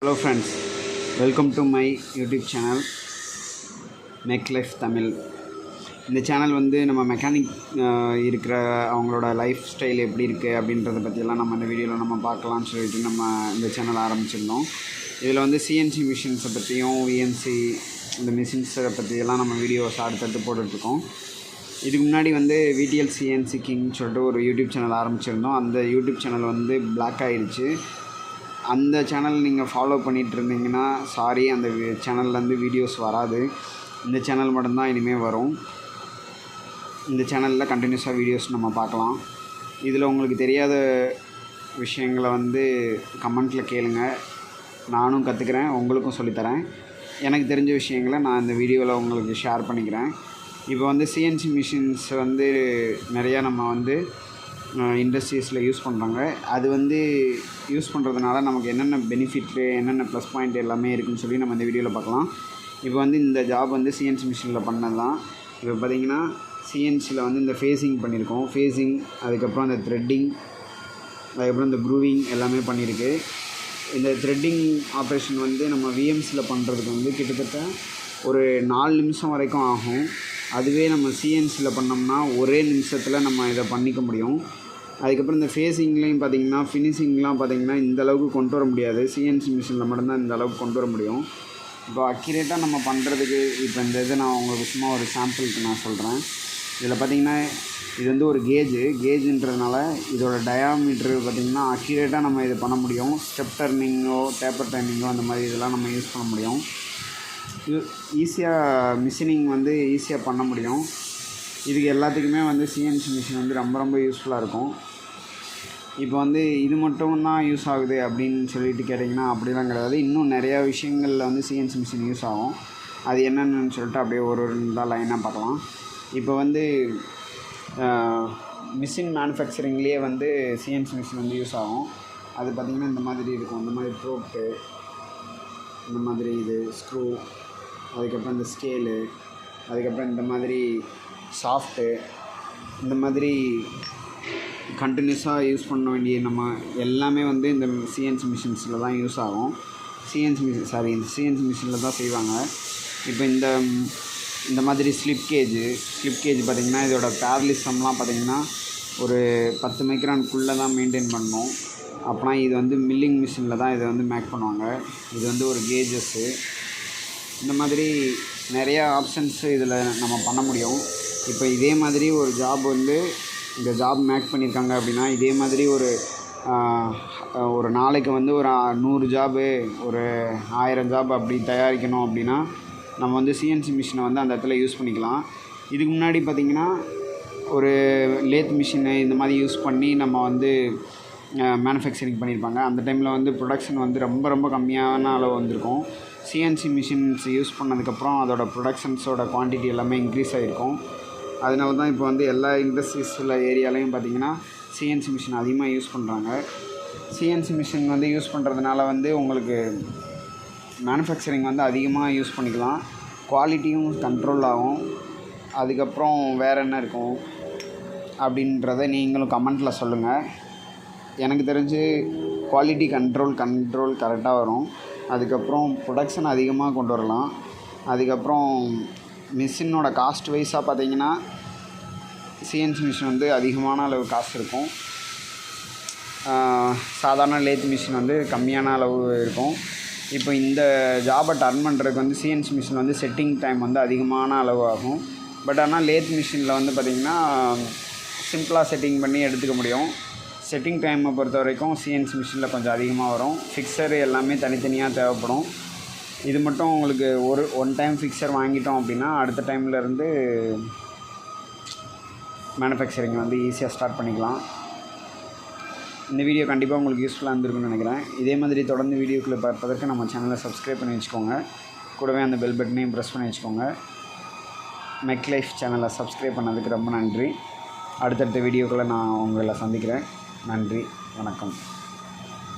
Hello friends, welcome to my YouTube channel Make Life Tamil. இந்த channel வந்து நம்ம mechanic இருக்கிற அவங்களோட லைஃப் ஸ்டைல் எப்படி இருக்குது அப்படின்றத பற்றியெல்லாம் நம்ம இந்த வீடியோவில் நம்ம பார்க்கலாம்னு சொல்லிட்டு நம்ம இந்த சேனல் ஆரம்பிச்சிருந்தோம். இதில் வந்து சிஎன்சி மிஷின்ஸை பற்றியும் விஎன்சி இந்த மிஷின்ஸை பற்றியெல்லாம் நம்ம வீடியோஸ் அடுத்தடுத்து போட்டுட்ருக்கோம். இதுக்கு முன்னாடி வந்து VTL CNC கிங்னு சொல்லிட்டு ஒரு யூடியூப் சேனல் ஆரம்பிச்சிருந்தோம். அந்த யூடியூப் சேனல் வந்து பிளாக் ஆகிடுச்சு. அந்த சேனல் நீங்கள் ஃபாலோ பண்ணிகிட்டு இருந்தீங்கன்னா சாரி, அந்த சேனல்லேருந்து வீடியோஸ் வராது. இந்த சேனல் மட்டும்தான் இனிமேல் வரும். இந்த சேனலில் கண்டினியூஸாக வீடியோஸ் நம்ம பார்க்கலாம். இதில் உங்களுக்கு தெரியாத விஷயங்களை வந்து கமெண்ட்டில் கேளுங்க, நானும் கற்றுக்கிறேன், உங்களுக்கும் சொல்லித்தரேன். எனக்கு தெரிஞ்ச விஷயங்களை நான் இந்த வீடியோவில் உங்களுக்கு ஷேர் பண்ணிக்கிறேன். இப்போ வந்து சிஎன்சி மிஷின்ஸ் வந்து நிறையா நம்ம வந்து இண்டஸ்ட்ரீஸில் யூஸ் பண்ணுறாங்க. அது வந்து யூஸ் பண்ணுறதுனால நமக்கு என்னென்ன பெனிஃபிட்டு, என்னென்ன ப்ளஸ் பாயிண்ட் எல்லாமே இருக்குதுன்னு சொல்லி நம்ம இந்த வீடியோவில் பார்க்கலாம். இப்போ வந்து இந்த ஜாப் வந்து சிஎன்சி மிஷினில் பண்ணது தான். இப்போ பார்த்திங்கன்னா சிஎன்சியில் வந்து இந்த ஃபேஸிங் பண்ணியிருக்கோம். ஃபேஸிங், அதுக்கப்புறம் அந்த த்ரெட்டிங், அதுக்கப்புறம் இந்த க்ரூவிங் எல்லாமே பண்ணியிருக்கு. இந்த த்ரெட்டிங் ஆப்ரேஷன் வந்து நம்ம விஎம்சியில் பண்ணுறதுக்கு வந்து கிட்டத்தட்ட ஒரு 4 நிமிஷம் வரைக்கும் ஆகும். அதுவே நம்ம சிஎன்சியில் பண்ணோம்னா ஒரே நிமிஷத்தில் நம்ம இதை பண்ணிக்க முடியும். அதுக்கப்புறம் இந்த ஃபேஸிங்லேயும் பார்த்திங்கன்னா ஃபினிஷிங்லாம் பார்த்திங்கன்னா இந்தளவுக்கு கொண்டு வர முடியாது. சிஎன்சி மிஷினில் மட்டும்தான் இந்த அளவுக்கு கொண்டு வர முடியும். இப்போ அக்யூரேட்டாக நம்ம பண்ணுறதுக்கு இப்போ இந்த இதை நான் உங்களுக்கு சும்மா ஒரு சாம்பிளுக்கு நான் சொல்கிறேன். இதில் பார்த்திங்கன்னா இது வந்து ஒரு கேஜுன்றதுனால இதோட டயாமீட்ரு பார்த்திங்கன்னா அக்யூரேட்டாக நம்ம இது பண்ண முடியும். ஸ்டெப் டர்னிங்கோ டேப்பர் டர்னிங்கோ அந்த மாதிரி இதெல்லாம் நம்ம யூஸ் பண்ண முடியும். ஈஸியாக மிஷினிங் வந்து ஈஸியாக பண்ண முடியும். இதுக்கு எல்லாத்துக்குமே வந்து சிஎன்சி மிஷின் வந்து ரொம்ப யூஸ்ஃபுல்லாக இருக்கும். இப்போ வந்து இது மட்டும் தான் யூஸ் ஆகுது அப்படின்னு சொல்லிட்டு கேட்டிங்கன்னா அப்படிலாம் கிடையாது. இன்னும் நிறையா விஷயங்களில் வந்து சிஎன்சி மிஷின் யூஸ் ஆகும். அது என்னென்னு சொல்லிட்டு அப்படியே ஒரு லைனாக பார்க்கலாம். இப்போ வந்து மிஷின் மேனுஃபேக்சரிங்லேயே வந்து சிஎன்சி மிஷின் வந்து யூஸ் ஆகும். அது பார்த்திங்கன்னா இந்த மாதிரி இருக்கும். இந்த மாதிரி ப்ரோப்ட்டு, இந்த மாதிரி இது ஸ்க்ரூ, அதுக்கப்புறம் இந்த ஸ்கேலு, அதுக்கப்புறம் இந்த மாதிரி சாஃப்ட்டு, இந்த மாதிரி கண்டினியூஸாக யூஸ் பண்ண வேண்டிய நம்ம எல்லாமே வந்து இந்த சிஎன்சி மிஷின்ஸில் தான் யூஸ் ஆகும். இந்த சிஎன்சி மிஷினில் தான் செய்வாங்க. இப்போ இந்த மாதிரி ஸ்லிப் கேஜ் பார்த்திங்கன்னா இதோட பேரலிசம்லாம் பார்த்திங்கன்னா ஒரு 10 மைக்ரானுக்குள்ளே தான் மெயின்டைன் பண்ணணும். அப்போனா இது வந்து மில்லிங் மிஷினில் தான் இதை வந்து மேக் பண்ணுவாங்க. இது வந்து ஒரு கேஜஸ்ஸு. இந்த மாதிரி நிறையா ஆப்ஷன்ஸு இதில் நம்ம பண்ண முடியும். இப்போ இதே மாதிரி ஒரு ஜாப் வந்து இந்த ஜாப் மேக் பண்ணியிருக்காங்க அப்படின்னா இதே மாதிரி ஒரு நாளைக்கு வந்து ஒரு 100 ஜாபு, ஒரு 1000 ஜாப் அப்படி தயாரிக்கணும் அப்படின்னா நம்ம வந்து சிஎன்சி மிஷினை வந்து அந்த இடத்துல யூஸ் பண்ணிக்கலாம். இதுக்கு முன்னாடி பார்த்திங்கன்னா ஒரு லேத் மிஷினை இந்த மாதிரி யூஸ் பண்ணி நம்ம வந்து மேனுஃபேக்சரிங் பண்ணியிருப்பாங்க. அந்த டைமில் வந்து ப்ரொடக்ஷன் வந்து ரொம்ப கம்மியான அளவு வந்திருக்கும். சிஎன்சி மிஷின்ஸ் யூஸ் பண்ணதுக்கப்புறம் அதோட ப்ரொடக்ஷன்ஸோட குவான்டிட்டி எல்லாமே இன்க்ரீஸ் ஆகிருக்கும். அதனால தான் இப்போ வந்து எல்லா இண்டஸ்ட்ரீஸில் ஏரியாலையும் பார்த்திங்கன்னா சிஎன்சி மிஷின் அதிகமாக யூஸ் பண்ணுறாங்க. சிஎன்சி மிஷின் வந்து யூஸ் பண்ணுறதுனால வந்து உங்களுக்கு மேனுஃபேக்சரிங் வந்து அதிகமாக யூஸ் பண்ணிக்கலாம். குவாலிட்டியும் கண்ட்ரோல் ஆகும். அதுக்கப்புறம் வேறு என்ன இருக்கும் அப்படின்றத நீங்களும் கமெண்ட்டில் சொல்லுங்கள். எனக்கு தெரிஞ்சு குவாலிட்டி கண்ட்ரோல் கரெக்டாக வரும். அதுக்கப்புறம் ப்ரொடக்ஷன் அதிகமாக கொண்டு வரலாம். அதுக்கப்புறம் மிஷினோட காஸ்ட் வைஸாக பார்த்திங்கன்னா சிஎன்சி மிஷின் வந்து அதிகமான அளவு காஸ்ட் இருக்கும். சாதாரண லேத் மிஷின் வந்து கம்மியான அளவு இருக்கும். இப்போ இந்த ஜாபை டர்ன் பண்ணுறதுக்கு வந்து சிஎன்சி மிஷின் வந்து செட்டிங் டைம் வந்து அதிகமான அளவு ஆகும். பட் ஆனால் லேத் மிஷினில் வந்து பார்த்திங்கன்னா சிம்பிளாக செட்டிங் பண்ணி எடுத்துக்க முடியும். செட்டிங் டைமை பொறுத்த வரைக்கும் சிஎன்சி மிஷினில் கொஞ்சம் அதிகமாக வரும். ஃபிக்சரு எல்லாமே தனித்தனியாக தேவைப்படும். இது மட்டும் உங்களுக்கு ஒன் டைம் ஃபிக்சர் வாங்கிட்டோம் அப்படின்னா அடுத்த டைம்லேருந்து மேனுஃபேக்சரிங் வந்து ஈஸியாக ஸ்டார்ட் பண்ணிக்கலாம். இந்த வீடியோ கண்டிப்பாக உங்களுக்கு யூஸ்ஃபுல்லாக இருந்திருக்குன்னு நினைக்கிறேன். இதே மாதிரி தொடர்ந்து வீடியோக்களை பார்ப்பதற்கு நம்ம சேனலை சப்ஸ்கிரைப் பண்ணி வச்சுக்கோங்க. கூடவே அந்த பெல் பட்டனையும் ப்ரெஸ் பண்ணி வச்சுக்கோங்க. மெக் லைஃப் சேனலை சப்ஸ்கிரைப் பண்ணதுக்கு ரொம்ப நன்றி. அடுத்தடுத்த வீடியோக்களை நான் உங்களை சந்திக்கிறேன். நன்றி, வணக்கம்.